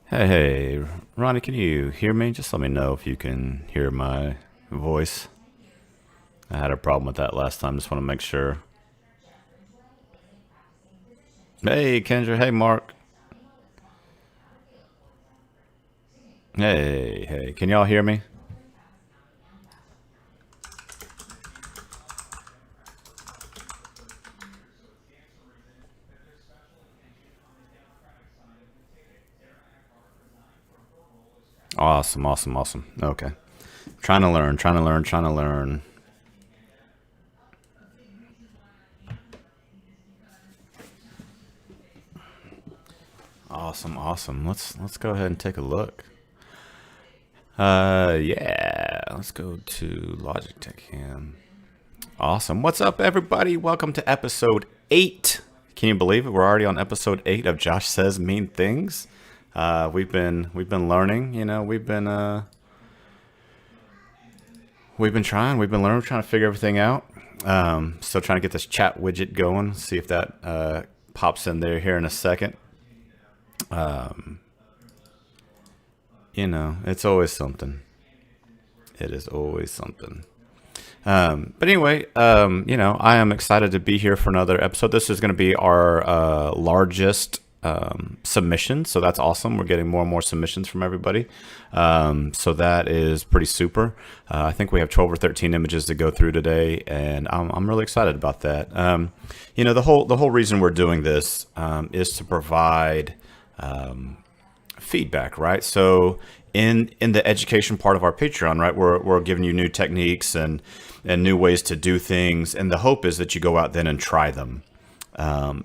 Hey, Ronnie, can you hear me? Just let me know if you can hear my voice. I had a problem with that last time. Just want to make sure. Hey, Kendra. Hey, Mark. Hey. Can y'all hear me? Awesome. Okay. Trying to learn. Awesome. Let's go ahead and take a look. Yeah. Let's go to Logitech Cam. Awesome. What's up, everybody? Welcome to episode 8. Can you believe it? We're already on episode 8 of Josh Says Mean Things. We've been learning. We've been trying. We've been learning. Trying to figure everything out. Still trying to get this chat widget going. See if that pops in there here in a second. It's always something. It is always something. But anyway, I am excited to be here for another episode. This is going to be our largest submission, so that's awesome. We're getting more and more submissions from everybody, so that is pretty super. I think we have 12 or 13 images to go through today, and I'm really excited about that. The whole reason we're doing this is to provide feedback, right? So in the education part of our Patreon, right, we're giving you new techniques and new ways to do things, and the hope is that you go out then and try them.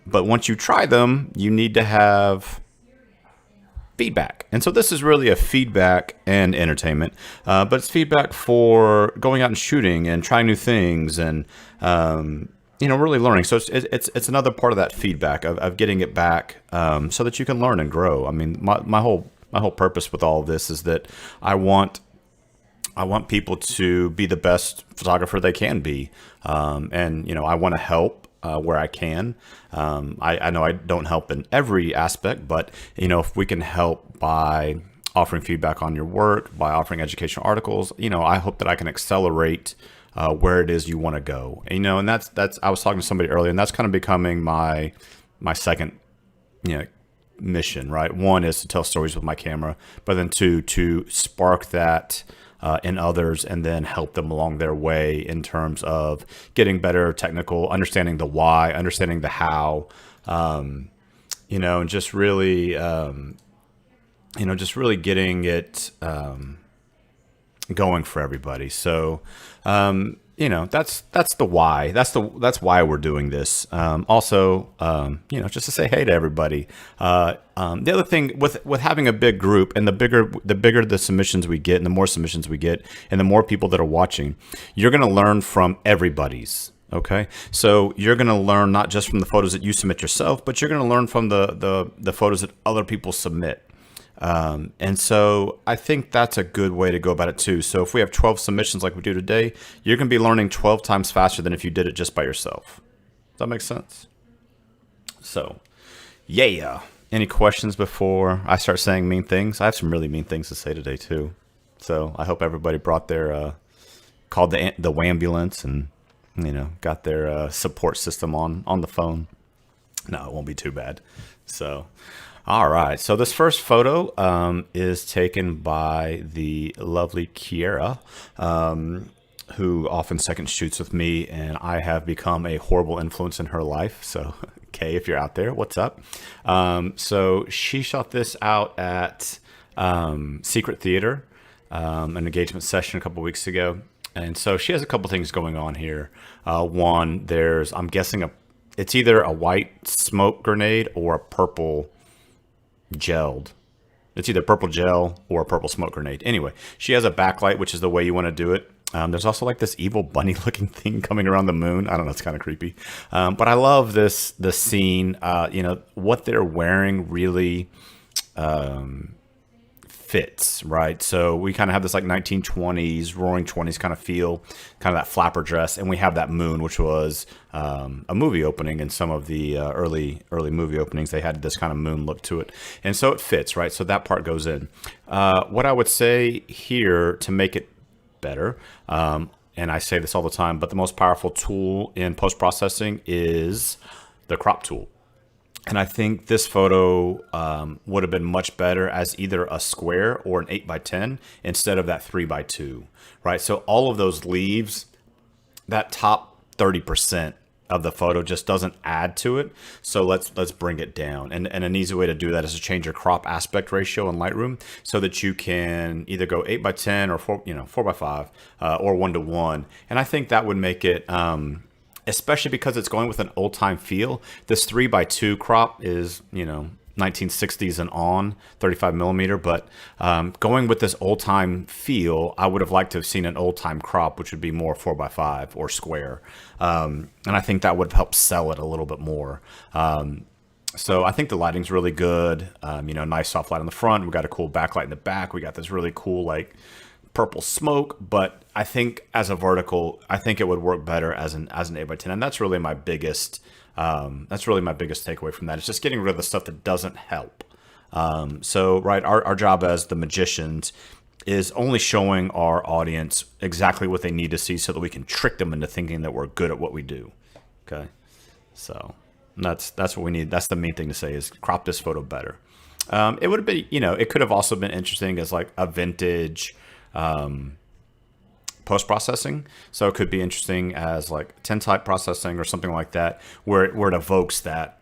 But once you try them, you need to have feedback. And so this is really a feedback and entertainment, but it's feedback for going out and shooting and trying new things and really learning. So it's another part of that feedback of getting it back, so that you can learn and grow. I mean, my whole purpose with all of this is that I want people to be the best photographer they can be, and I want to help where I can. I know I don't help in every aspect, but if we can help by offering feedback on your work, by offering educational articles, I hope that I can accelerate where it is you want to go. And that's I was talking to somebody earlier, and that's kind of becoming my second mission, right? One is to tell stories with my camera, but then two, to spark that in others and then help them along their way in terms of getting better technical, understanding the why, understanding the how, and just really, getting it going for everybody. So, that's the why. That's why we're doing this. Also, just to say hey to everybody. The other thing with having a big group, and the bigger the submissions we get, and the more submissions we get, and the more people that are watching, you're going to learn from everybody's. Okay, so you're going to learn not just from the photos that you submit yourself, but you're going to learn from the photos that other people submit. And so I think that's a good way to go about it too. So if we have 12 submissions like we do today, you're going to be learning 12 times faster than if you did it just by yourself. Does that make sense? So, yeah. Any questions before I start saying mean things? I have some really mean things to say today too. So I hope everybody brought their, called the ambulance and, got their support system on the phone. No, it won't be too bad. So, all right. So this first photo is taken by the lovely Kiera, who often second shoots with me, and I have become a horrible influence in her life. So, Kay, if you're out there, what's up? So she shot this out at Secret Theater, an engagement session a couple weeks ago. And so she has a couple things going on here. One, I'm guessing it's either a white smoke grenade or a purple gelled. It's either purple gel or a purple smoke grenade. Anyway, she has a backlight, which is the way you want to do it. There's also like this evil bunny looking thing coming around the moon. I don't know, it's kind of creepy. But I love the scene. What they're wearing really fits, right? So we kind of have this like 1920s, roaring 20s kind of feel, kind of that flapper dress. And we have that moon, which was a movie opening. In some of the early movie openings, they had this kind of moon look to it. And so it fits, right? So that part goes in. What I would say here to make it better, and I say this all the time, but the most powerful tool in post-processing is the crop tool. And I think this photo would have been much better as either a square or an 8x10 instead of that 3x2, right? So all of those leaves, that top 30% of the photo just doesn't add to it. So let's bring it down. And an easy way to do that is to change your crop aspect ratio in Lightroom so that you can either go 8x10 or 4x5 or 1:1. And I think that would make it, especially because it's going with an old time feel. This 3x2 crop is, 1960s and on, 35 millimeter, but going with this old time feel, I would have liked to have seen an old time crop, which would be more 4x5 or square. And I think that would have helped sell it a little bit more. So I think the lighting's really good. Nice soft light on the front. We got a cool backlight in the back. We got this really cool, like, purple smoke, but I think as a vertical, I think it would work better as an 8x10, and that's really my biggest takeaway from that. It's just getting rid of the stuff that doesn't help. Right, our job as the magicians is only showing our audience exactly what they need to see so that we can trick them into thinking that we're good at what we do. Okay, so that's what we need. That's the main thing to say is crop this photo better. It would have been, it could have also been interesting as like a vintage post-processing. So it could be interesting as like tintype processing or something like that, where it evokes that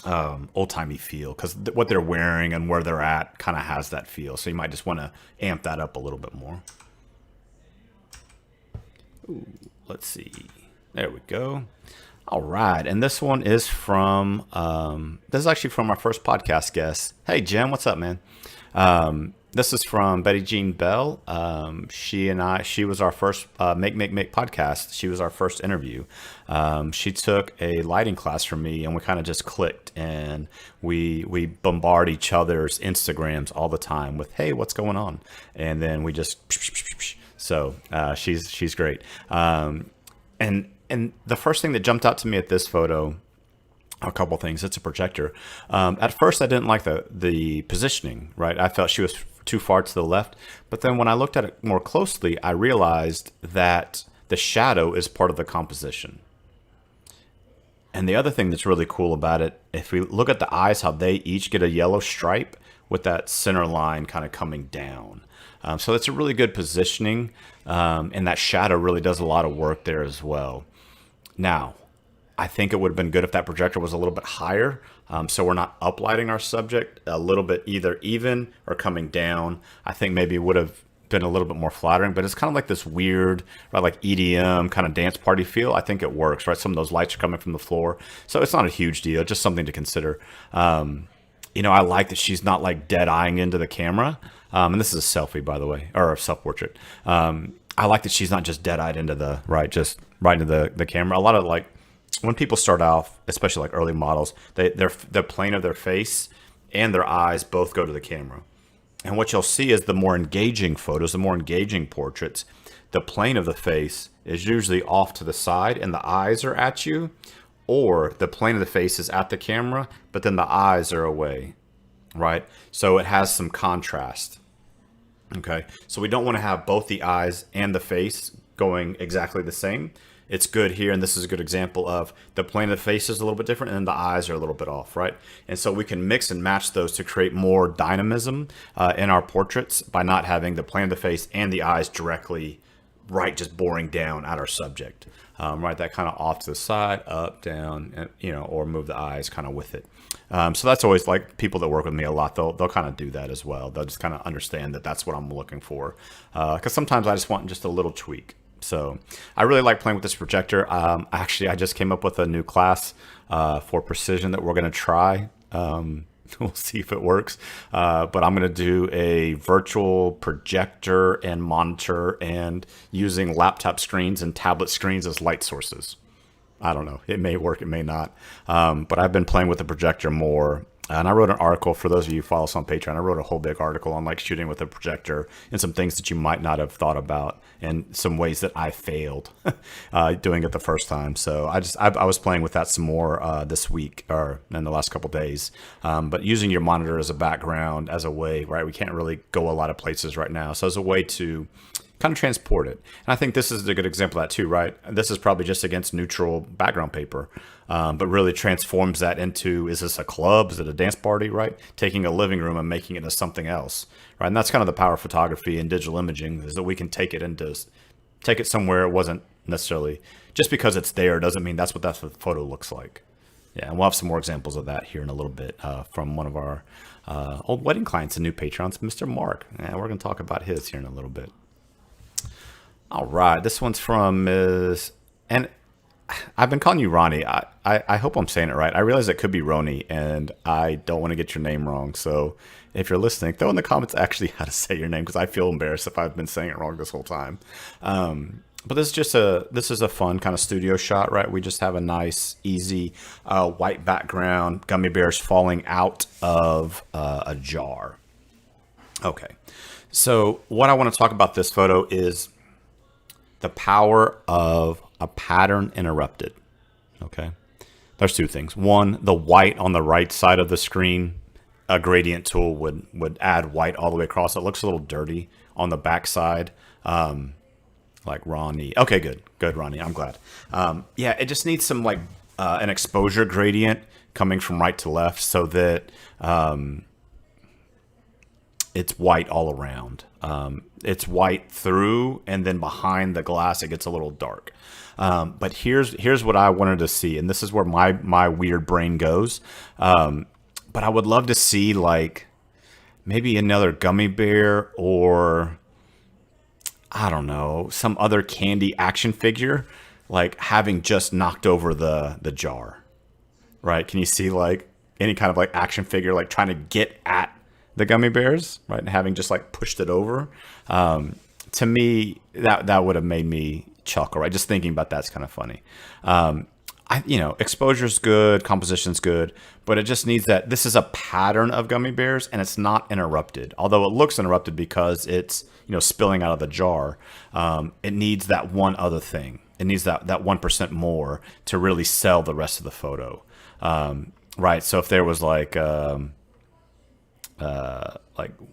old-timey feel, because what they're wearing and where they're at kind of has that feel. So you might just want to amp that up a little bit more. Ooh, let's see. There we go. All right. And this one is from, this is actually from our first podcast guest. Hey, Jim, what's up, man? This is from Betty Jean Belle. She was our first Make podcast. She was our first interview. She took a lighting class from me, and we kind of just clicked, and we bombard each other's Instagrams all the time with, hey, what's going on? And then we just, so she's great. And the first thing that jumped out to me at this photo, a couple things. It's a projector. At first, I didn't like the positioning, right? I felt she was too far to the left. But then when I looked at it more closely, I realized that the shadow is part of the composition. And the other thing that's really cool about it, if we look at the eyes, how they each get a yellow stripe with that center line kind of coming down. So it's a really good positioning. And that shadow really does a lot of work there as well. Now, I think it would have been good if that projector was a little bit higher, so we're not uplighting our subject a little bit either even or coming down. I think maybe it would have been a little bit more flattering, but it's kind of like this weird, right, like EDM kind of dance party feel. I think it works, right? Some of those lights are coming from the floor, so it's not a huge deal, just something to consider. I like that she's not like dead-eyeing into the camera, and this is a selfie, by the way, or a self-portrait. I like that she's not just dead-eyed into just right into the camera. A lot of like, when people start off, especially like early models, the plane of their face and their eyes both go to the camera. And what you'll see is the more engaging photos, the more engaging portraits, the plane of the face is usually off to the side and the eyes are at you, or the plane of the face is at the camera, but then the eyes are away, right? So it has some contrast. Okay, so we don't want to have both the eyes and the face going exactly the same. It's good here, and this is a good example of the plane of the face is a little bit different and the eyes are a little bit off, right? And so we can mix and match those to create more dynamism in our portraits by not having the plane of the face and the eyes directly, right, just boring down at our subject, right? That kind of off to the side, up, down, and, or move the eyes kind of with it. So that's always like people that work with me a lot, they'll kind of do that as well. They'll just kind of understand that that's what I'm looking for. Because sometimes I just want just a little tweak. So I really like playing with this projector. Actually, I just came up with a new class for precision that we're going to try. We'll see if it works. But I'm going to do a virtual projector and monitor and using laptop screens and tablet screens as light sources. I don't know. It may work. It may not. But I've been playing with the projector more And I wrote an article for those of you who follow us on Patreon. I wrote a whole big article on like shooting with a projector and some things that you might not have thought about and some ways that I failed doing it the first time. So I was playing with that some more this week or in the last couple of days. But using your monitor as a background as a way, right? We can't really go a lot of places right now. So as a way to kind of transport it. And I think this is a good example of that too, right? This is probably just against neutral background paper, but really transforms that into, is this a club? Is it a dance party, right? Taking a living room and making it into something else, right? And that's kind of the power of photography and digital imaging, is that we can take it somewhere it wasn't necessarily, just because it's there doesn't mean that's what the photo looks like. Yeah, and we'll have some more examples of that here in a little bit from one of our old wedding clients and new patrons, Mr. Mark. And we're going to talk about his here in a little bit. All right, this one's from Ms. And I've been calling you Roni. I hope I'm saying it right. I realize it could be Roni, and I don't want to get your name wrong. So if you're listening, throw in the comments actually how to say your name, because I feel embarrassed if I've been saying it wrong this whole time. But this is a fun kind of studio shot, right? We just have a nice, easy white background, gummy bears falling out of a jar. Okay, so what I want to talk about this photo is the power of a pattern interrupted. Okay, there's two things. One, the white on the right side of the screen, a gradient tool would add white all the way across. It looks a little dirty on the back side, like Roni. Okay, good, Roni. I'm glad. Yeah, it just needs some like an exposure gradient coming from right to left so that it's white all around. It's white through, and then behind the glass, it gets a little dark. But here's what I wanted to see, and this is where my weird brain goes. But I would love to see like maybe another gummy bear, or I don't know, some other candy action figure, like having just knocked over the jar, right? Can you see like any kind of like action figure like trying to get at the gummy bears, right, and having just like pushed it over? To me, that would have made me chuckle, right? Just thinking about that's kind of funny. Exposure's good, composition's good, but it just needs that. This is a pattern of gummy bears, and it's not interrupted. Although it looks interrupted because it's spilling out of the jar. It needs that one other thing. It needs that 1% more to really sell the rest of the photo, right? So if there was like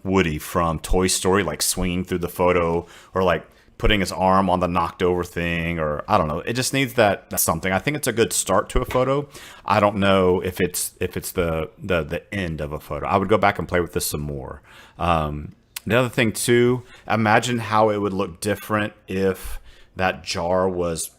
Woody from Toy Story, like swinging through the photo, or like putting his arm on the knocked over thing, or I don't know. It just needs that something. I think it's a good start to a photo. I don't know if it's the end of a photo. I would go back and play with this some more. The other thing too, imagine how it would look different if that jar was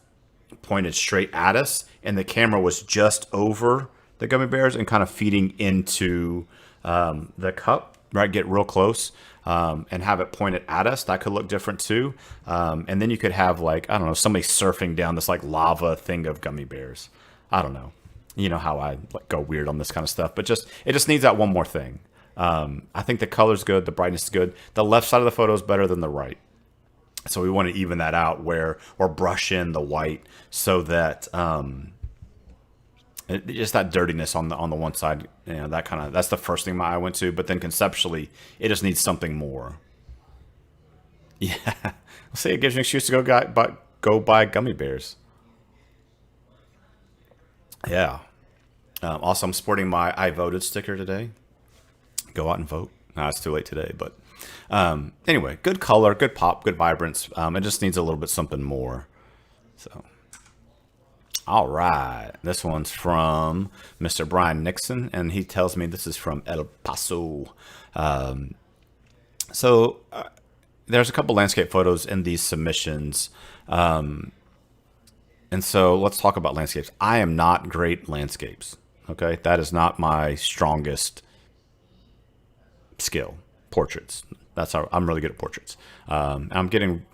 pointed straight at us and the camera was just over the gummy bears and kind of feeding into the cup, right? Get real close and have it pointed at us. That could look different too. And then you could have like, I don't know, somebody surfing down this like lava thing of gummy bears. I don't know. You know how I go weird on this kind of stuff, but it just needs that one more thing. I think the color's good. The brightness is good. The left side of the photo is better than the right. So we want to even that out or brush in the white so that, just that dirtiness on the one side, that's the first thing my eye went to. But then conceptually, it just needs something more. Yeah, let's say it gives you an excuse to go buy gummy bears. Yeah. Also, I'm sporting my I voted sticker today. Go out and vote. No, it's too late today, but anyway, good color, good pop, good vibrance. It just needs a little bit something more. So. All right, this one's from Mr. Brian Nixon, and he tells me this is from El Paso. So there's a couple landscape photos in these submissions, and so let's talk about landscapes. I am not great landscapes, okay? That is not my strongest skill. Portraits, I'm really good at portraits. I'm getting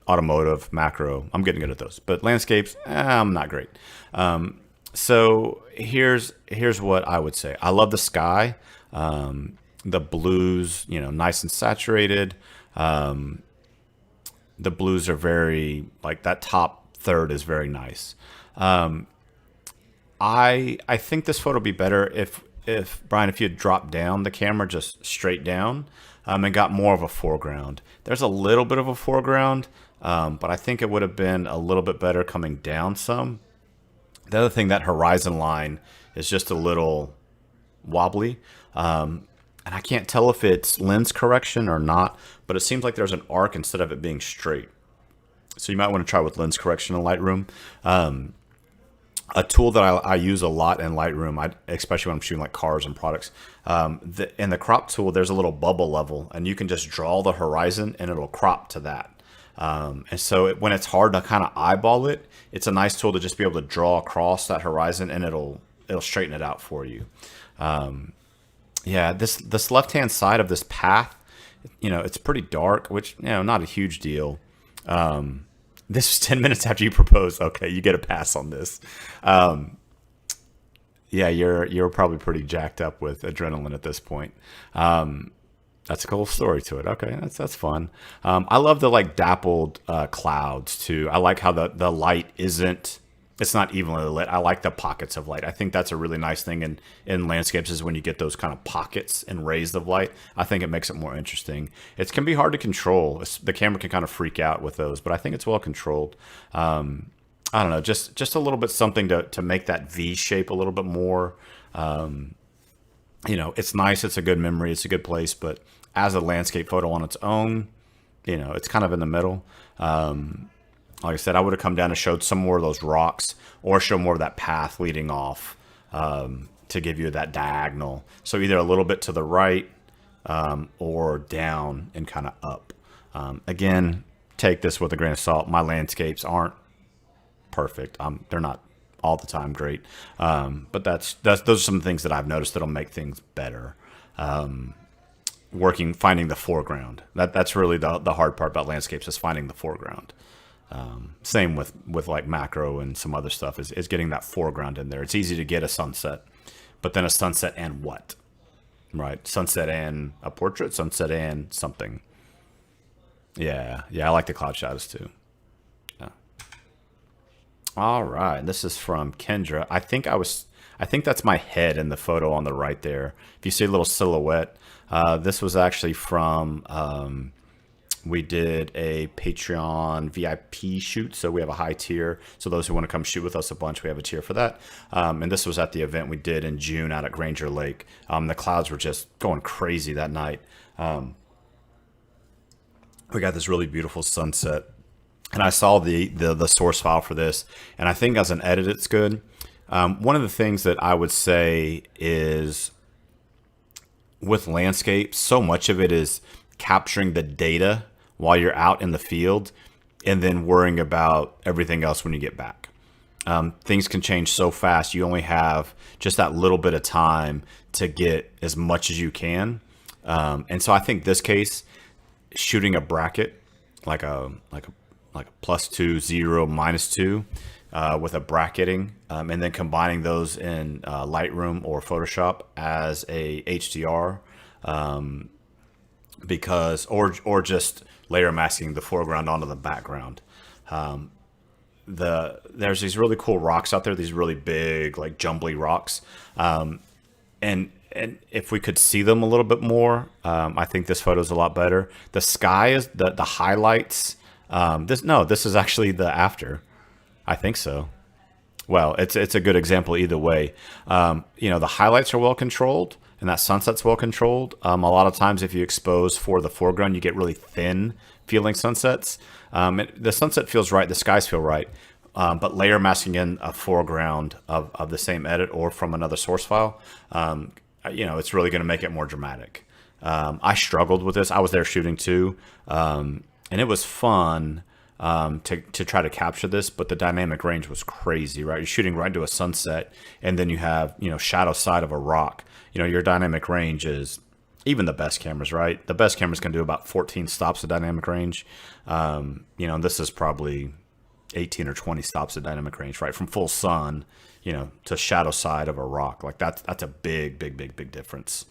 automotive, macro, I'm getting good at those, but landscapes, I'm not great. So here's what I would say. I love the sky, the blues, nice and saturated. The blues are very, like that top third is very nice. I think this photo would be better if if Brian, if you had dropped down the camera just straight down, and got more of a foreground. There's a little bit of a foreground, but I think it would have been a little bit better coming down some. The other thing, that horizon line is just a little wobbly. And I can't tell if it's lens correction or not, but it seems like there's an arc instead of it being straight. So you might want to try with lens correction in Lightroom. A tool that I use a lot in Lightroom, especially when I'm shooting like cars and products, in the crop tool, there's a little bubble level, and you can just draw the horizon and it'll crop to that. And so when it's hard to kind of eyeball it, it's a nice tool to just be able to draw across that horizon, and it'll straighten it out for you. Yeah, this left-hand side of this path, it's pretty dark, which, not a huge deal. This was 10 minutes after you proposed. Okay, you get a pass on this. Yeah, you're probably pretty jacked up with adrenaline at this point. That's a cool story to it. Okay, that's fun. I love the dappled clouds too. I like how the light it's not evenly lit. I like the pockets of light. I think that's a really nice thing in landscapes, is when you get those kind of pockets and rays of light. I think it makes it more interesting. It can be hard to control. The camera can kind of freak out with those, but I think it's well controlled. I don't know, just a little bit something to make that V shape a little bit more. It's nice. It's a good memory. It's a good place, but as a landscape photo on its own, it's kind of in the middle. Like I said, I would have come down and showed some more of those rocks, or show more of that path leading off, to give you that diagonal. So either a little bit to the right, or down and kind of up. Again, take this with a grain of salt. My landscapes aren't perfect. They're not all the time great. But those are some things that I've noticed that'll make things better. Finding the foreground. That's really the hard part about landscapes, is finding the foreground. Same with like macro and some other stuff, is getting that foreground in there. It's easy to get a sunset, but then a sunset and what? Right? Sunset and a portrait, sunset and something. Yeah, I like the cloud shadows too. Yeah. All right, this is from Kendra. I think that's my head in the photo on the right there. If you see a little silhouette, this was actually from, we did a Patreon VIP shoot. So we have a high tier. So those who want to come shoot with us a bunch, we have a tier for that. And this was at the event we did in June out at Granger Lake. The clouds were just going crazy that night. We got this really beautiful sunset, and I saw the source file for this, and I think as an edit, it's good. One of the things that I would say is, with landscape, so much of it is capturing the data while you're out in the field, and then worrying about everything else when you get back. Things can change so fast. You only have just that little bit of time to get as much as you can. And so I think this case, shooting a bracket, like a +2, 0, -2, with a bracketing, and then combining those in Lightroom or Photoshop as a HDR, or just layer masking the foreground onto the background. There's these really cool rocks out there, these really big, like jumbly rocks, and if we could see them a little bit more, I think this photo is a lot better. The sky is the highlights. This is actually the after. I think so. Well, it's a good example either way. The highlights are well controlled, and that sunset's well controlled. A lot of times, if you expose for the foreground, you get really thin feeling sunsets. The sunset feels right, the skies feel right, but layer masking in a foreground of the same edit or from another source file, it's really going to make it more dramatic. I struggled with this. I was there shooting too, and it was fun to try to capture this, but the dynamic range was crazy, right? You're shooting right into a sunset, and then you have, shadow side of a rock. Your dynamic range is, even the best cameras, right? The best cameras can do about 14 stops of dynamic range. And this is probably 18 or 20 stops of dynamic range, right? From full sun, to shadow side of a rock. Like that's a big difference.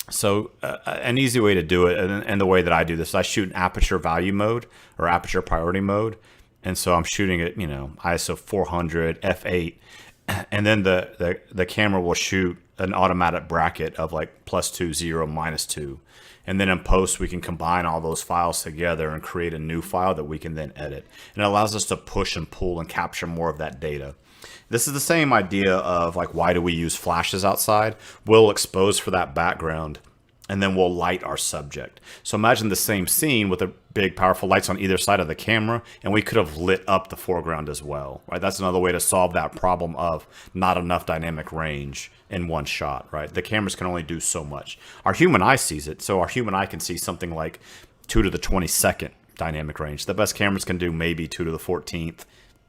So an easy way to do it, and the way that I do this, I shoot in aperture value mode or aperture priority mode. And so I'm shooting at, ISO 400, f8, and then the camera will shoot an automatic bracket of like +2, 0, -2. And then in post, we can combine all those files together and create a new file that we can then edit. And it allows us to push and pull and capture more of that data. This is the same idea of like, why do we use flashes outside? We'll expose for that background, and then we'll light our subject. So imagine the same scene with a big, powerful lights on either side of the camera, and we could have lit up the foreground as well, right? That's another way to solve that problem of not enough dynamic range in one shot, right? The cameras can only do so much. Our human eye sees it, so our human eye can see something like 2 to the 22nd dynamic range. The best cameras can do maybe 2 to the 14th,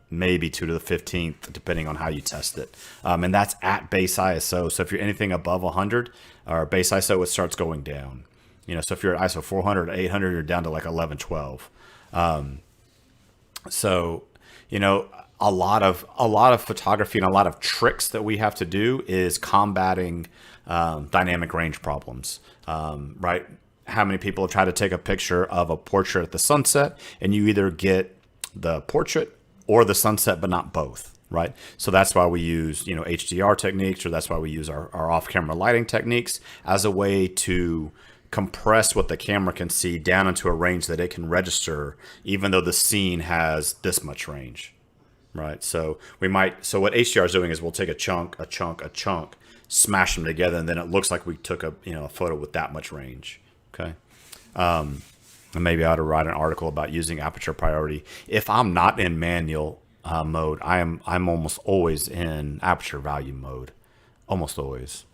maybe 2 to the 15th, depending on how you test it. And that's at base ISO. So if you're anything above 100 or base ISO, it starts going down. You know, so if you're at ISO 400, 800, you're down to like 11, 12. So, you know, a lot of photography and a lot of tricks that we have to do is combating dynamic range problems, right? How many people try to take a picture of a portrait at the sunset, and you either get the portrait or the sunset, but not both, right? So that's why we use, you know, HDR techniques, or that's why we use our off-camera lighting techniques as a way to compress what the camera can see down into a range that it can register, even though the scene has this much range, right? So what HDR is doing is we'll take a chunk, smash them together, and then it looks like we took a photo with that much range. Okay. And maybe I ought to write an article about using aperture priority. If I'm not in manual mode, I'm almost always in aperture value mode, almost always.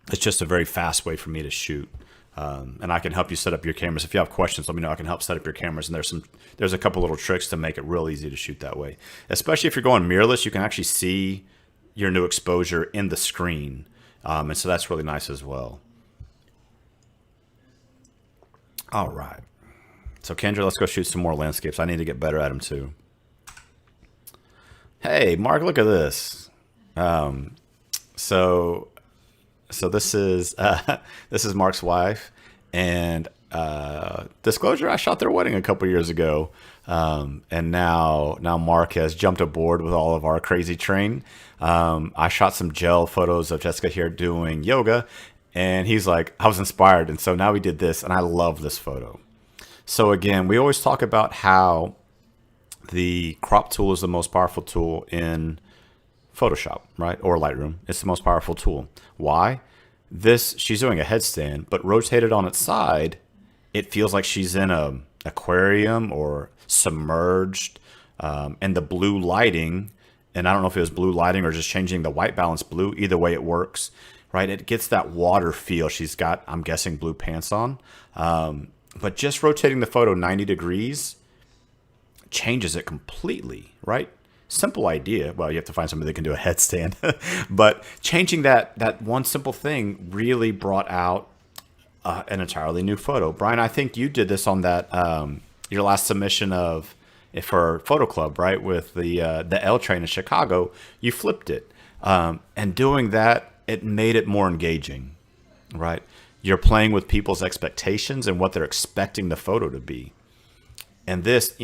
It's just a very fast way for me to shoot. And I can help you set up your cameras. If you have questions, let me know. I can help set up your cameras. And there's a couple little tricks to make it real easy to shoot that way. Especially if you're going mirrorless, you can actually see your new exposure in the screen. And so that's really nice as well. All right. So Kendra, let's go shoot some more landscapes. I need to get better at them too. Hey, Mark, look at this. So this is Mark's wife, and disclosure, I shot their wedding a couple years ago, and now Mark has jumped aboard with all of our crazy train. I shot some gel photos of Jessica here doing yoga, and he's like, I was inspired, and so now we did this, and I love this photo. So again, we always talk about how the crop tool is the most powerful tool in Photoshop, right? Or Lightroom. It's the most powerful tool. Why? She's doing a headstand, but rotated on its side, it feels like she's in a aquarium or submerged. And the blue lighting, and I don't know if it was blue lighting or just changing the white balance blue. Either way, it works, right? It gets that water feel. She's got, I'm guessing, blue pants on. But just rotating the photo 90 degrees changes it completely, right? Simple idea. Well, you have to find somebody that can do a headstand, but changing that one simple thing really brought out an entirely new photo. Brian, I think you did this on that your last submission for Photo Club, right? With the L train in Chicago, you flipped it, and doing that, it made it more engaging, right? You're playing with people's expectations and what they're expecting the photo to be. And this,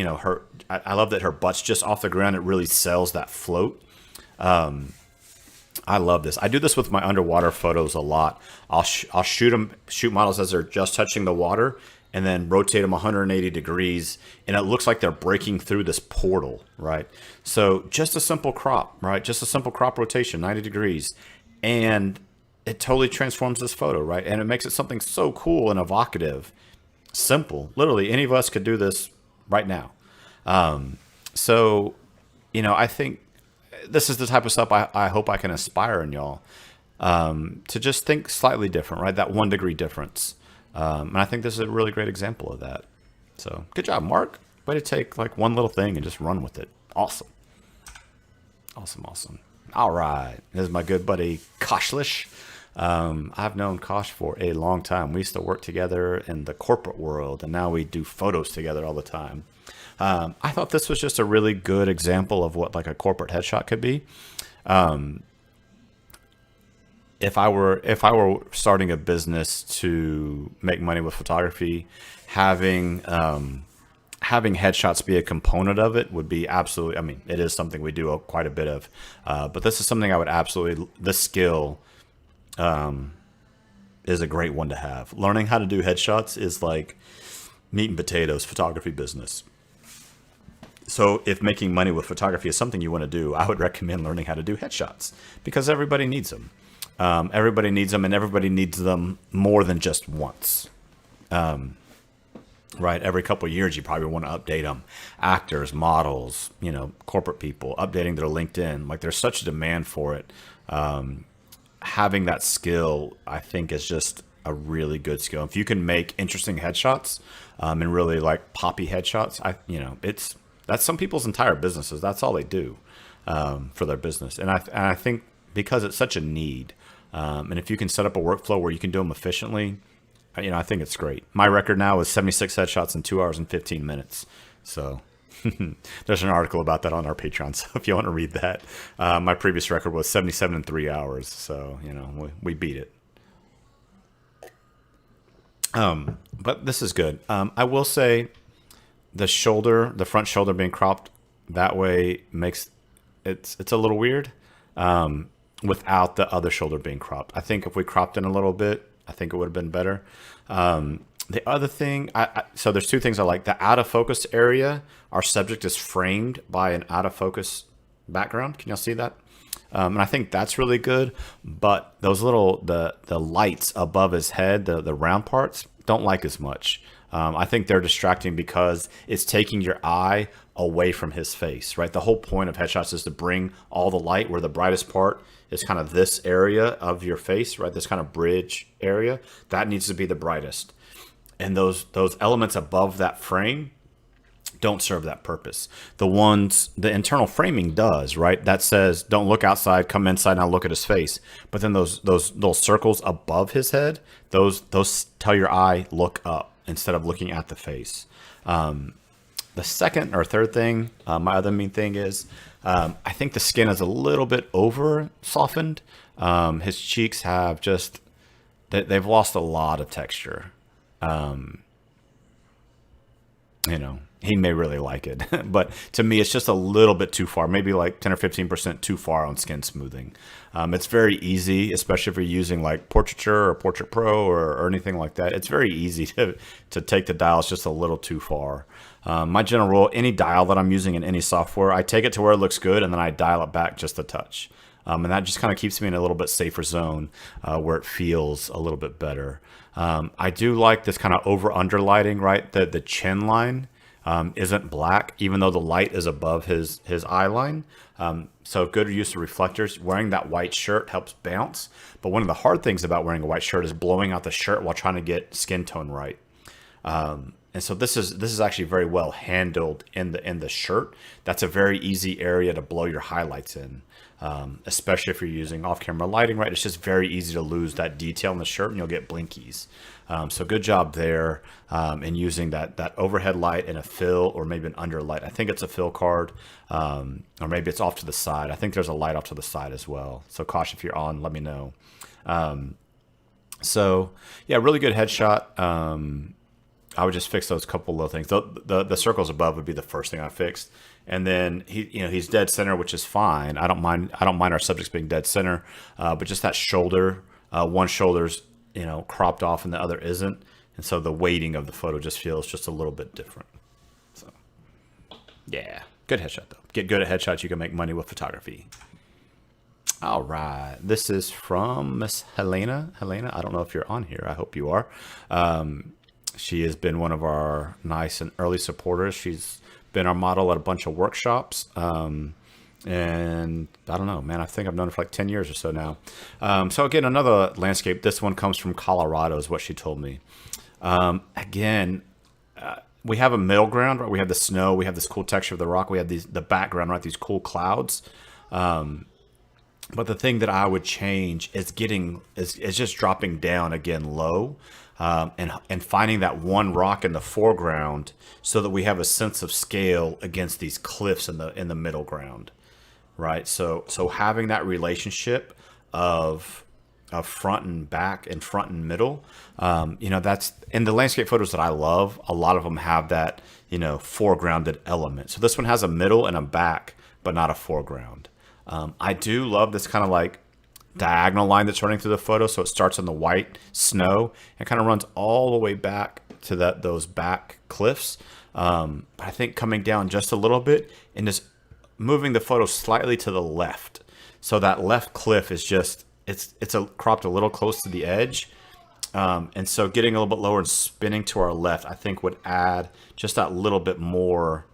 I love that her butt's just off the ground. It really sells that float. I love this. I do this with my underwater photos a lot. I'll shoot models as they're just touching the water, and then rotate them 180 degrees, and it looks like they're breaking through this portal, right? So just a simple crop, right? Just a simple crop rotation, 90 degrees, and it totally transforms this photo, right? And it makes it something so cool and evocative. Simple. Literally, any of us could do this right now. So, I think this is the type of stuff I hope I can inspire in y'all to just think slightly different, right? That 1 degree difference. And I think this is a really great example of that. So good job, Mark. Way to take like one little thing and just run with it. Awesome. Awesome. All right. This is my good buddy, Koshlish. I've known Kosh for a long time. We used to work together in the corporate world, and now we do photos together all the time. I thought this was just a really good example of what like a corporate headshot could be. If I were starting a business to make money with photography, having having headshots be a component of it would be absolutely, I mean, it is something we do quite a bit of, but this is something I would absolutely, this skill is a great one to have. Learning how to do headshots is like meat and potatoes photography business. So if making money with photography is something you want to do, I would recommend learning how to do headshots because everybody needs them. Everybody needs them, and everybody needs them more than just once. Right? Every couple of years, you probably want to update them. Actors, models, corporate people, updating their LinkedIn. Like there's such a demand for it. Having that skill, I think, is just a really good skill. If you can make interesting headshots and really like poppy headshots, that's some people's entire businesses. That's all they do for their business. And I think because it's such a need, and if you can set up a workflow where you can do them efficiently, I think it's great. My record now is 76 headshots in 2 hours and 15 minutes. So there's an article about that on our Patreon. So if you want to read that, my previous record was 77 in 3 hours. So, we beat it. But this is good. I will say the front shoulder being cropped that way makes it's a little weird without the other shoulder being cropped. I think if we cropped in a little bit, I think it would have been better. The other thing, so there's two things I like. The out of focus area, our subject is framed by an out of focus background. Can y'all see that? And I think that's really good. But those the lights above his head, the round parts, don't like as much. I think they're distracting because it's taking your eye away from his face, right? The whole point of headshots is to bring all the light where the brightest part is kind of this area of your face, right? This kind of bridge area, that needs to be the brightest. And those elements above that frame don't serve that purpose. The internal framing does, right? That says, don't look outside, come inside, now look at his face. But then those little circles above his head, those tell your eye, look up instead of looking at the face. The second or third thing, my other main thing is, I think the skin is a little bit over softened. His cheeks have they've lost a lot of texture. He may really like it, but to me, it's just a little bit too far, maybe like 10 or 15% too far on skin smoothing. It's very easy, especially if you're using like Portraiture or Portrait Pro or anything like that. It's very easy to take the dials just a little too far. My general rule, any dial that I'm using in any software, I take it to where it looks good and then I dial it back just a touch. And that just kind of keeps me in a little bit safer zone where it feels a little bit better. I do like this kind of over-under lighting, right? The chin line isn't black, even though the light is above his eye line. So good use of reflectors. Wearing that white shirt helps bounce. But one of the hard things about wearing a white shirt is blowing out the shirt while trying to get skin tone right. And so this is actually very well handled in the shirt. That's a very easy area to blow your highlights in, especially if you're using off-camera lighting, right? It's just very easy to lose that detail in the shirt and you'll get blinkies. So good job there in using that overhead light and a fill or maybe an under light. I think it's a fill card or maybe it's off to the side. I think there's a light off to the side as well. So caution if you're on, let me know. So yeah, really good headshot. I would just fix those couple little things. The circles above would be the first thing I fixed, and then he's dead center, which is fine. I don't mind our subjects being dead center, but just that shoulder, one shoulder's cropped off and the other isn't, and so the weighting of the photo just feels just a little bit different. So yeah, good headshot though. Get good at headshots, you can make money with photography. All right, this is from Miss Elena. Elena, I don't know if you're on here. I hope you are. She has been one of our nice and early supporters. She's been our model at a bunch of workshops. And I don't know, man, I think I've known her for like 10 years or so now. So again, another landscape. This one comes from Colorado is what she told me. Again, we have a middle ground, right? We have the snow. We have this cool texture of the rock. We have the background, right? These cool clouds. But the thing that I would change is just dropping down again low. And finding that one rock in the foreground so that we have a sense of scale against these cliffs in the middle ground, right? So having that relationship of front and back and front and middle. You know, that's in the landscape photos that I love. A lot of them have that, you know, foregrounded element. So this one has a middle and a back, but not a foreground. I do love this kind of like diagonal line that's running through the photo. So it starts on the white snow and kind of runs all the way back to those back cliffs. But I think coming down just a little bit and just moving the photo slightly to the left. So that left cliff is just, it's cropped a little close to the edge. And so getting a little bit lower and spinning to our left, I think would add just that little bit more,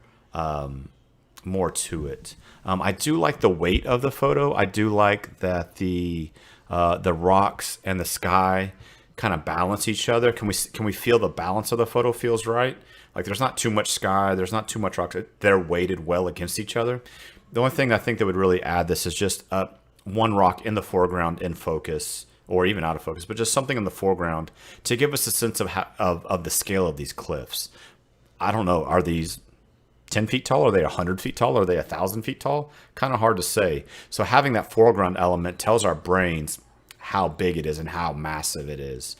more to it. I do like the weight of the photo. I do like that the rocks and the sky kind of balance each other. Can we feel the balance of the photo feels right? Like there's not too much sky, there's not too much rocks. They're weighted well against each other. The only thing I think that would really add this is just one rock in the foreground in focus, or even out of focus, but just something in the foreground to give us a sense of the scale of these cliffs. I don't know, are these 10 feet tall? Are they 100 feet tall? Are they 1,000 feet tall? Kind of hard to say. So having that foreground element tells our brains how big it is and how massive it is.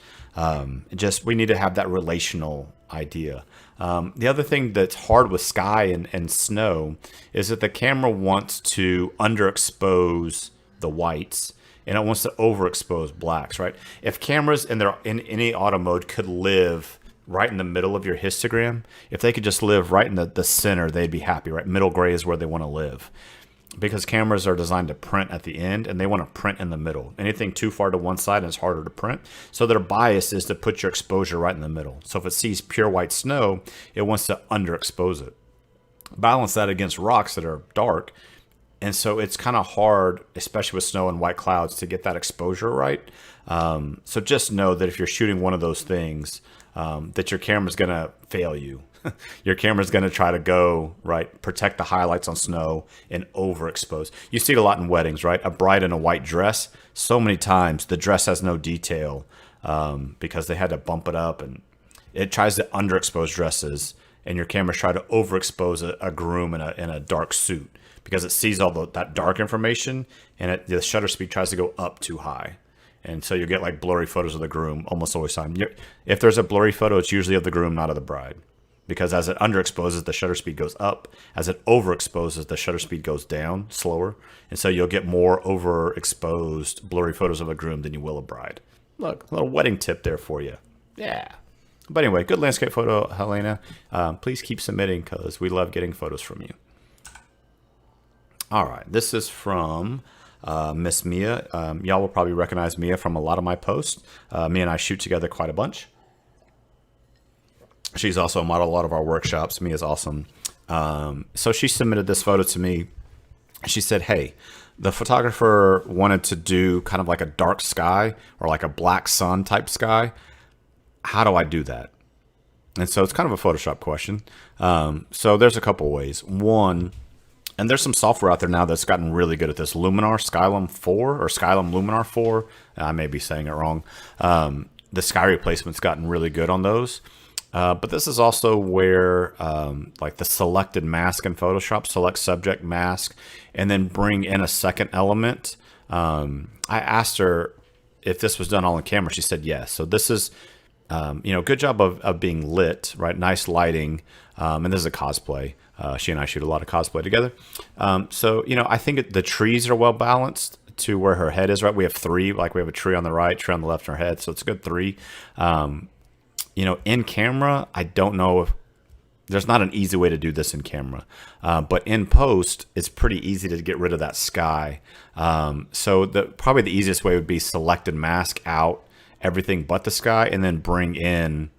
We need to have that relational idea. The other thing that's hard with sky and snow is that the camera wants to underexpose the whites and it wants to overexpose blacks, right? If cameras in any auto mode could live right in the middle of your histogram, if they could just live right in the center, they'd be happy, right? Middle gray is where they want to live. Because cameras are designed to print at the end and they want to print in the middle. Anything too far to one side and it's harder to print. So their bias is to put your exposure right in the middle. So if it sees pure white snow, it wants to underexpose it. Balance that against rocks that are dark. And so it's kind of hard, especially with snow and white clouds, to get that exposure right. So just know that if you're shooting one of those things, that your camera's going to fail you. Your camera's going to try to go, right, protect the highlights on snow and overexpose. You see it a lot in weddings, right? A bride in a white dress. So many times the dress has no detail because they had to bump it up, and it tries to underexpose dresses, and your camera's trying to overexpose a groom in a dark suit because it sees all that dark information, and the shutter speed tries to go up too high. And so you get like blurry photos of the groom almost always time. If there's a blurry photo, it's usually of the groom, not of the bride. Because as it underexposes, the shutter speed goes up. As it overexposes, the shutter speed goes down slower. And so you'll get more overexposed blurry photos of a groom than you will a bride. Look, a little wedding tip there for you. Yeah. But anyway, good landscape photo, Elena. Please keep submitting because we love getting photos from you. All right. This is from Miss Mia. Y'all will probably recognize Mia from a lot of my posts. Mia and I shoot together quite a bunch. She's also a model at a lot of our workshops. Mia's awesome. So she submitted this photo to me. She said, hey, the photographer wanted to do kind of like a dark sky or like a black sun type sky. How do I do that? And so it's kind of a Photoshop question. So there's a couple ways. One, and there's some software out there now that's gotten really good at this. Luminar Skylum 4 or Skylum Luminar 4. I may be saying it wrong. The sky replacement's gotten really good on those. But this is also where like the selected mask in Photoshop, select subject mask, and then bring in a second element. I asked her if this was done all in camera. She said yes. So this is, good job of being lit, right? Nice lighting. And this is a cosplay. She and I shoot a lot of cosplay together. So, I think the trees are well balanced to where her head is, right? We have three, like we have a tree on the right, tree on the left, and her head. So it's a good three. In camera, I don't know if there's not an easy way to do this in camera, but in post, it's pretty easy to get rid of that sky. So probably the easiest way would be select and mask out everything but the sky, and then bring in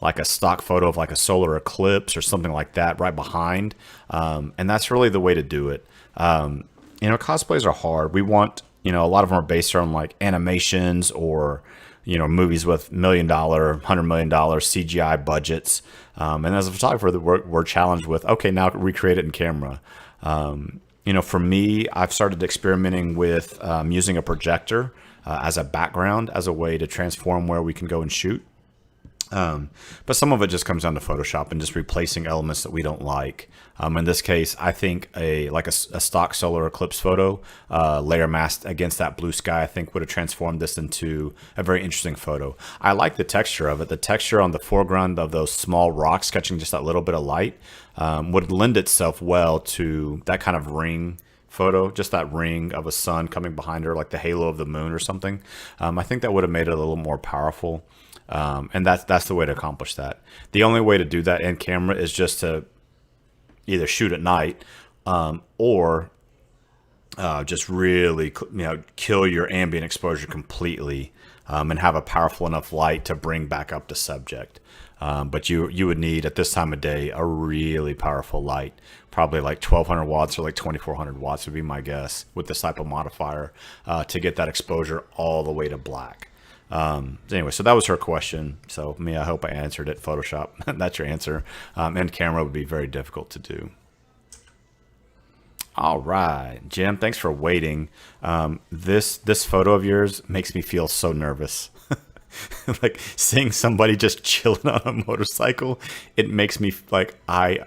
like a stock photo of like a solar eclipse or something like that right behind. And that's really the way to do it. Cosplays are hard. We want, a lot of them are based on like animations or movies with $1 million, $100 million CGI budgets. And as a photographer, we're challenged with, okay, now recreate it in camera. For me, I've started experimenting with using a projector as a background, as a way to transform where we can go and shoot. But some of it just comes down to Photoshop and just replacing elements that we don't like. In this case, I think a stock solar eclipse photo, layer masked against that blue sky, I think would have transformed this into a very interesting photo. I like the texture of it. The texture on the foreground of those small rocks catching just that little bit of light would lend itself well to that kind of ring photo, just that ring of a sun coming behind her, like the halo of the moon or something. I think that would have made it a little more powerful. And that's the way to accomplish that. The only way to do that in camera is just to either shoot at night or just really kill your ambient exposure completely and have a powerful enough light to bring back up the subject. But you would need at this time of day a really powerful light, probably like 1200 watts or like 2400 watts would be my guess with this type of modifier to get that exposure all the way to black. Anyway, so that was her question. So I hope I answered it. Photoshop, that's your answer. And camera would be very difficult to do. All right, Jim, thanks for waiting. This photo of yours makes me feel so nervous. Like seeing somebody just chilling on a motorcycle, it makes me like I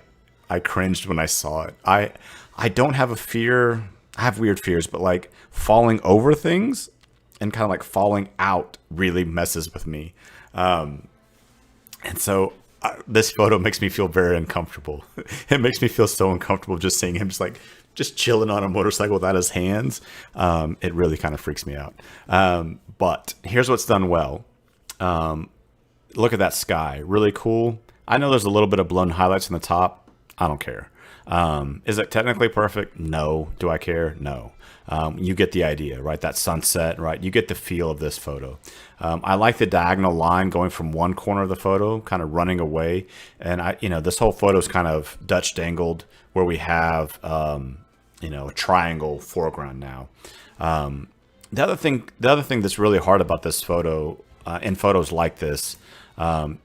cringed when I saw it. I don't have a fear. I have weird fears, but like falling over things and kind of like falling out really messes with me. And so this photo makes me feel very uncomfortable. It makes me feel so uncomfortable just seeing him just chilling on a motorcycle without his hands. It really kind of freaks me out. But here's what's done well. Look at that sky. Really cool. I know there's a little bit of blown highlights in the top. I don't care. Is it technically perfect? No. Do I care? No. You get the idea, right? That sunset, right? You get the feel of this photo. I like the diagonal line going from one corner of the photo, kind of running away. And this whole photo is kind of Dutch angled where we have, a triangle foreground now. The other thing that's really hard about this photo, in photos like this,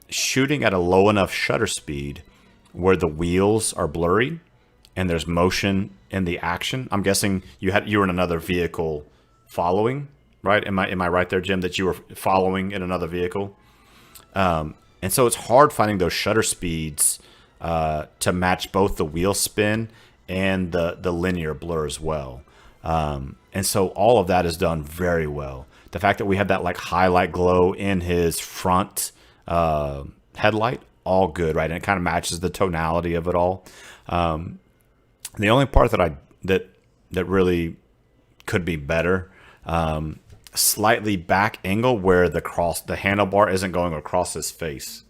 shooting at a low enough shutter speed where the wheels are blurry and there's motion in the action. I'm guessing you were in another vehicle following, right? Am I right there, Jim, that you were following in another vehicle? And so it's hard finding those shutter speeds to match both the wheel spin and the linear blur as well. And so all of that is done very well. The fact that we have that like highlight glow in his front headlight, all good, right? And it kind of matches the tonality of it all. The only part that really could be better, slightly back angle where the handlebar isn't going across his face.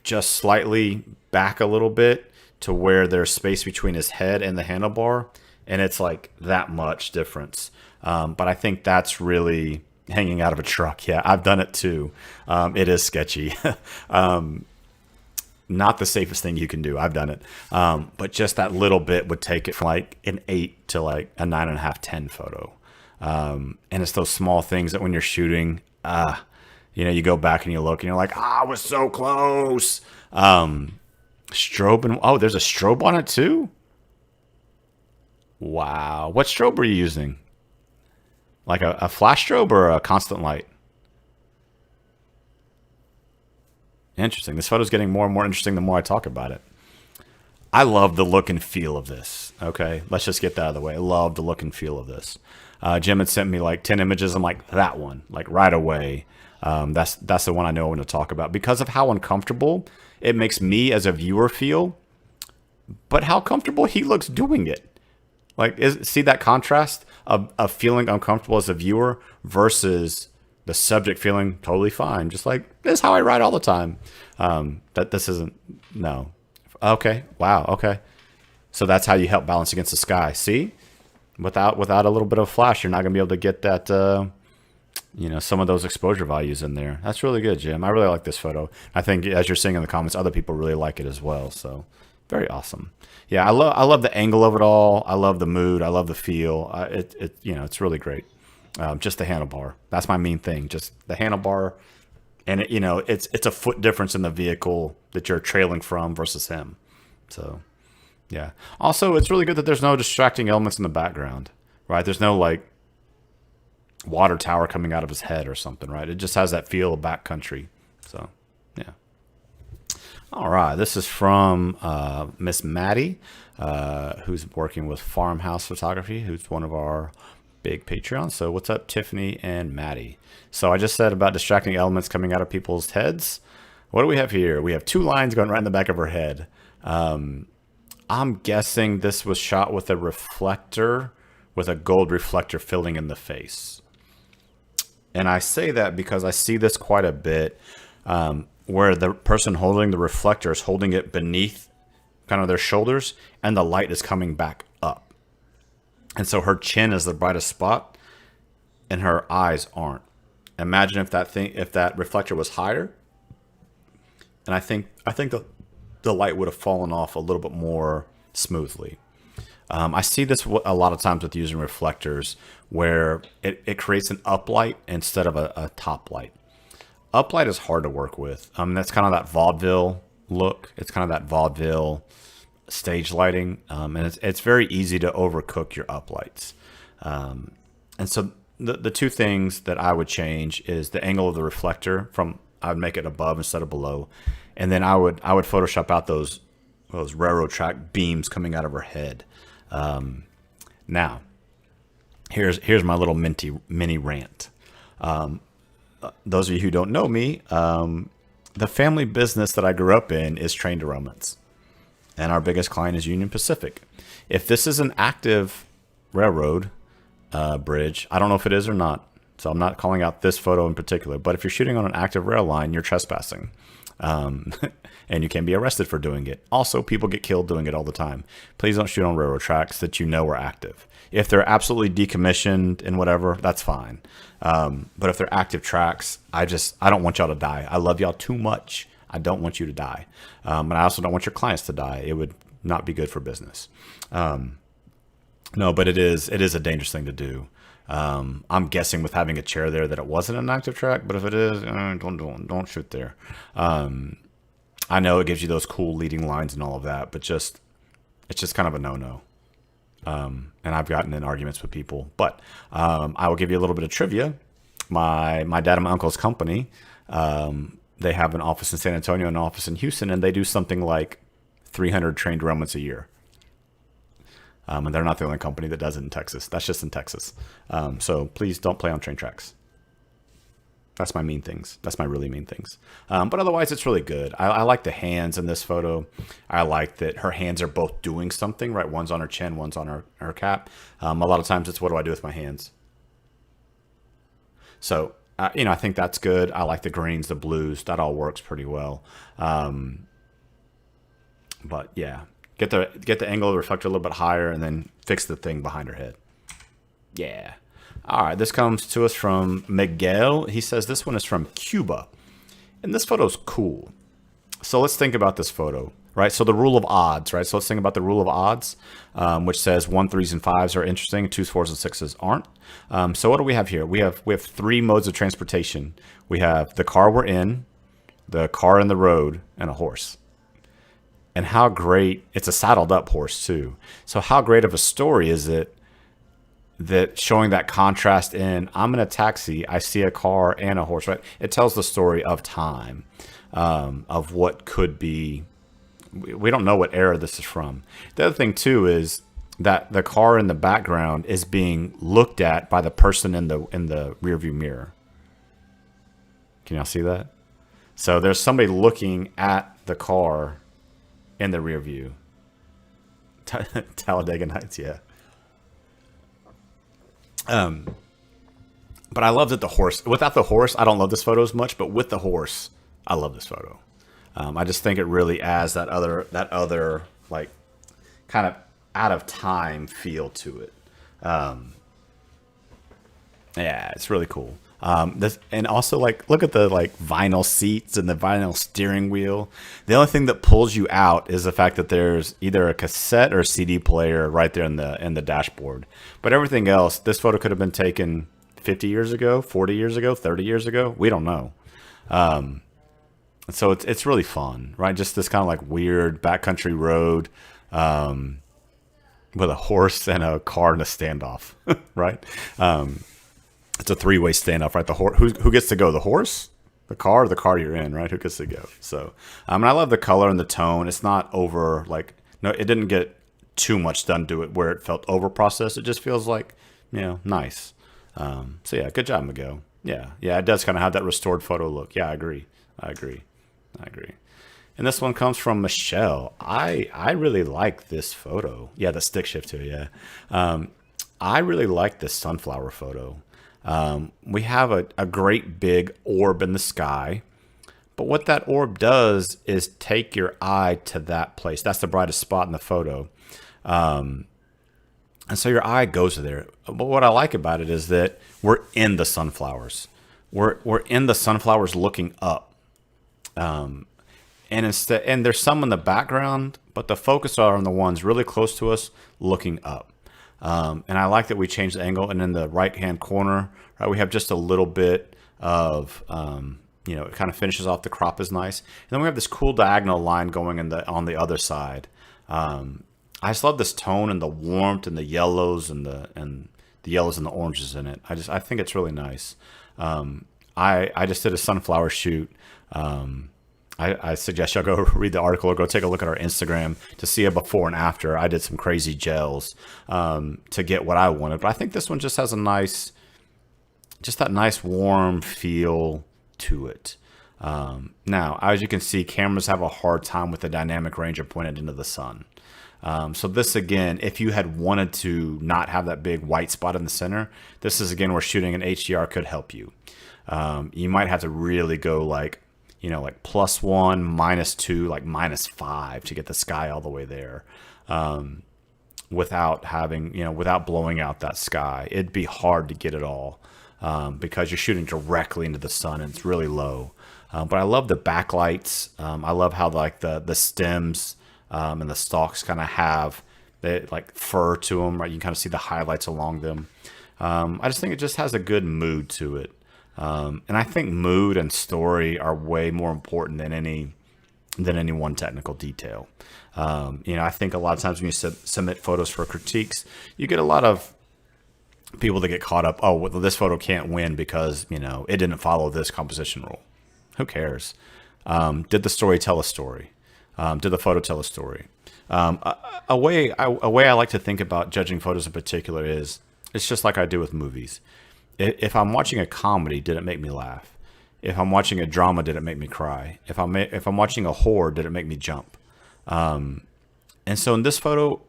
Just slightly back a little bit to where there's space between his head and the handlebar, and it's like that much difference. But I think that's really hanging out of a truck. Yeah, I've done it too. It is sketchy. Not the safest thing you can do. I've done it. But just that little bit would take it from like an 8 to like a 9.5, 10 photo. And it's those small things that when you're shooting, you go back and you look and you're like, I was so close. Strobe there's a strobe on it too. Wow. What strobe are you using? Like a flash strobe or a constant light? Interesting. This photo is getting more and more interesting the more I talk about it. I love the look and feel of this. Okay, let's just get that out of the way. I love the look and feel of this. Jim had sent me like 10 images. I'm like, that one, like right away. That's the one I know I want to talk about because of how uncomfortable it makes me as a viewer feel, but how comfortable he looks doing it. Like, see that contrast of feeling uncomfortable as a viewer versus the subject feeling totally fine. Just like, this is how I write all the time. This isn't, no. Okay. Wow. Okay. So that's how you help balance against the sky. See, without a little bit of flash, you're not going to be able to get that, some of those exposure values in there. That's really good, Jim. I really like this photo. I think as you're seeing in the comments, other people really like it as well. So very awesome. Yeah. I love the angle of it all. I love the mood. I love the feel. It's really great. Just the handlebar. That's my main thing. Just the handlebar, and it's a foot difference in the vehicle that you're trailing from versus him. So, yeah. Also, it's really good that there's no distracting elements in the background, right? There's no like water tower coming out of his head or something, right? It just has that feel of backcountry. So, yeah, All right, this is from Miss Maddie, who's working with Farmhouse Photography, who's one of our big Patreons. So what's up, Tiffany and Maddie? So I just said about distracting elements coming out of people's heads. What do we have here? We have two lines going right in the back of her head. I'm guessing this was shot with a reflector, with a gold reflector filling in the face. And I say that because I see this quite a bit, where the person holding the reflector is holding it beneath kind of their shoulders, and the light is coming back up. And so her chin is the brightest spot, and her eyes aren't. Imagine if that reflector was higher, and I think the light would have fallen off a little bit more smoothly. I see this a lot of times with using reflectors, where it creates an uplight instead of a top light. Uplight is hard to work with. That's kind of that vaudeville look. It's kind of that vaudeville stage lighting, and it's very easy to overcook your uplights. And so the two things that I would change is the angle of the reflector. I would make it above instead of below, and then I would Photoshop out those railroad track beams coming out of her head. Now, here's my little mini rant. Those of you who don't know me, the family business that I grew up in is train derailments, and our biggest client is Union Pacific. If this is an active railroad bridge, I don't know if it is or not, so I'm not calling out this photo in particular, but if you're shooting on an active rail line, you're trespassing. And you can be arrested for doing it. Also, people get killed doing it all the time. Please don't shoot on railroad tracks that you know are active. If they're absolutely decommissioned and whatever, that's fine. But if they're active tracks, I don't want y'all to die. I love y'all too much. I don't want you to die. And I also don't want your clients to die. It would not be good for business. No, but it is a dangerous thing to do. I'm guessing with having a chair there that it wasn't an active track, but if it is, don't shoot there. I know it gives you those cool leading lines and all of that, but it's just kind of a no-no. And I've gotten in arguments with people, but I will give you a little bit of trivia. My dad and my uncle's company, they have an office in San Antonio and an office in Houston, and they do something like 300 train derailments a year. And they're not the only company that does it in Texas. That's just in Texas. So please don't play on train tracks. That's my mean things. That's my really mean things. But otherwise, it's really good. I like the hands in this photo. I like that her hands are both doing something, right? One's on her chin, one's on her cap. A lot of times it's what do I do with my hands? So, I think that's good. I like the greens, the blues. That all works pretty well. But yeah. Get the angle of the reflector a little bit higher, and then fix the thing behind her head. Yeah. All right, this comes to us from Miguel. He says this one is from Cuba, and this photo's cool. So let's think about this photo, right? So the rule of odds, right? So let's think about the rule of odds, which says 1s, 3s, and 5s are interesting, 2s, 4s, and 6s aren't. So what do we have here? We have three modes of transportation. We have the car we're in, the car in the road, and a horse. And how great, it's a saddled up horse too. So how great of a story is it that showing that contrast in, I'm in a taxi, I see a car and a horse, right? It tells the story of time, of what could be. We don't know what era this is from. The other thing too is that the car in the background is being looked at by the person in the rear view mirror. Can y'all see that? So there's somebody looking at the car in the rear view. Talladega Nights, yeah. But I love that the horse, without the horse, I don't love this photo as much, but with the horse, I love this photo. I just think it really adds that other like kind of out of time feel to it. Yeah, it's really cool. And also, like, look at the like vinyl seats and the vinyl steering wheel. The only thing that pulls you out is the fact that there's either a cassette or a CD player right there in the dashboard. But everything else, this photo could have been taken 50 years ago, 40 years ago, 30 years ago. We don't know. So it's really fun, right? Just this kind of like weird backcountry road with a horse and a car and a standoff, right? It's a three-way standoff, right? The horse, who gets to go? The horse, The car or the car you're in, right? Who gets to go? So, and I love the color and the tone. It's not over, like, no, it didn't get too much done to it where it felt over processed. It just feels like, nice. So yeah, good job, Miguel. Yeah, it does kind of have that restored photo look. Yeah, I agree. And this one comes from Michelle. I really like this photo. Yeah, the stick shift too. Yeah, I really like this sunflower photo. We have a great big orb in the sky, but what that orb does is take your eye to that place. That's the brightest spot in the photo. And so your eye goes there. But what I like about it is that we're in the sunflowers. We're in the sunflowers looking up. And there's some in the background, but the focus are on the ones really close to us looking up. And I like that we changed the angle. And in the right-hand corner, right, we have just a little bit of, it kind of finishes off. The crop is nice. And then we have this cool diagonal line going on the other side. I just love this tone and the warmth and the yellows and the yellows and the oranges in it. I think it's really nice. I just did a sunflower shoot. I suggest y'all go read the article or go take a look at our Instagram to see a before and after. I did some crazy gels to get what I wanted, but I think this one just has that nice warm feel to it. Now, as you can see, cameras have a hard time with the dynamic ranger pointed into the sun. So this, again, if you had wanted to not have that big white spot in the center, this is, again, where shooting an HDR could help you. You might have to really go like +1, -2, like -5 to get the sky all the way there. Without blowing out that sky. It'd be hard to get it all because you're shooting directly into the sun and it's really low. But I love the backlights. I love how like the stems and the stalks kind of have like fur to them, right? You can kind of see the highlights along them. I just think it just has a good mood to it. And I think mood and story are way more important than any one technical detail. I think a lot of times when you submit photos for critiques, you get a lot of people that get caught up. Oh, well, this photo can't win because it didn't follow this composition rule. Who cares? Did the story tell a story? Did the photo tell a story? A way I like to think about judging photos in particular is it's just like I do with movies. If I'm watching a comedy, did it make me laugh? If I'm watching a drama, did it make me cry? If I'm watching a horror, did it make me jump? And so in this photo,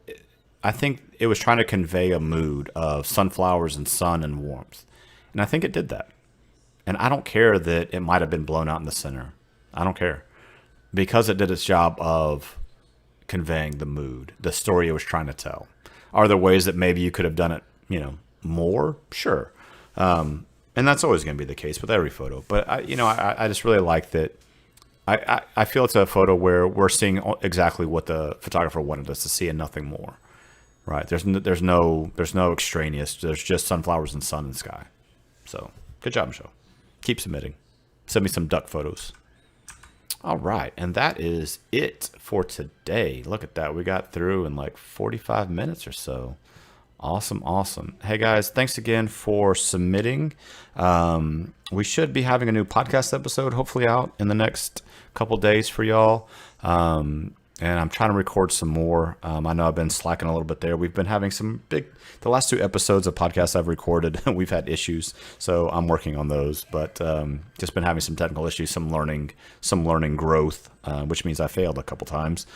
I think it was trying to convey a mood of sunflowers and sun and warmth. And I think it did that. And I don't care that it might have been blown out in the center. I don't care. Because it did its job of conveying the mood, the story it was trying to tell. Are there ways that maybe you could have done it, more? Sure. And that's always going to be the case with every photo. But I just really like that. I feel it's a photo where we're seeing exactly what the photographer wanted us to see and nothing more. Right? There's no extraneous. There's just sunflowers and sun and sky. So good job, Michelle. Keep submitting. Send me some duck photos. All right, and that is it for today. Look at that. We got through in like 45 minutes or so. Awesome. Hey, guys, thanks again for submitting. We should be having a new podcast episode hopefully out in the next couple days for y'all. And I'm trying to record some more. I know I've been slacking a little bit there. We've been having the last 2 episodes of podcasts I've recorded, we've had issues. So I'm working on those, but just been having some technical issues, some learning growth, which means I failed a couple times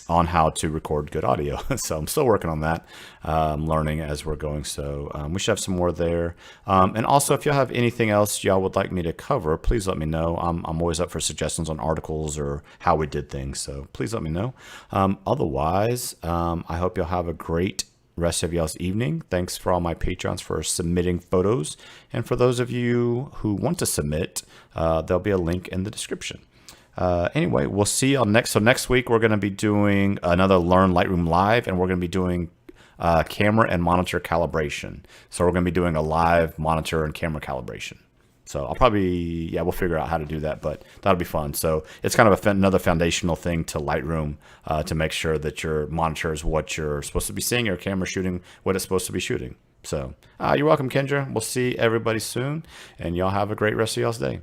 on how to record good audio. So I'm still working on that, learning as we're going. So we should have some more there. And also, if y'all have anything else y'all would like me to cover, please let me know. I'm always up for suggestions on articles or how we did things. So please let me know. Otherwise, I hope y'all have a great rest of y'all's evening. Thanks for all my patrons for submitting photos. And for those of you who want to submit, there'll be a link in the description. Anyway, we'll see y'all next. So next week, we're going to be doing another Learn Lightroom Live, and we're going to be doing camera and monitor calibration. So we're going to be doing a live monitor and camera calibration. So I'll probably, we'll figure out how to do that, but that'll be fun. So it's kind of another foundational thing to Lightroom to make sure that your monitor is what you're supposed to be seeing, your camera shooting what it's supposed to be shooting. So you're welcome, Kendra. We'll see everybody soon, and y'all have a great rest of y'all's day.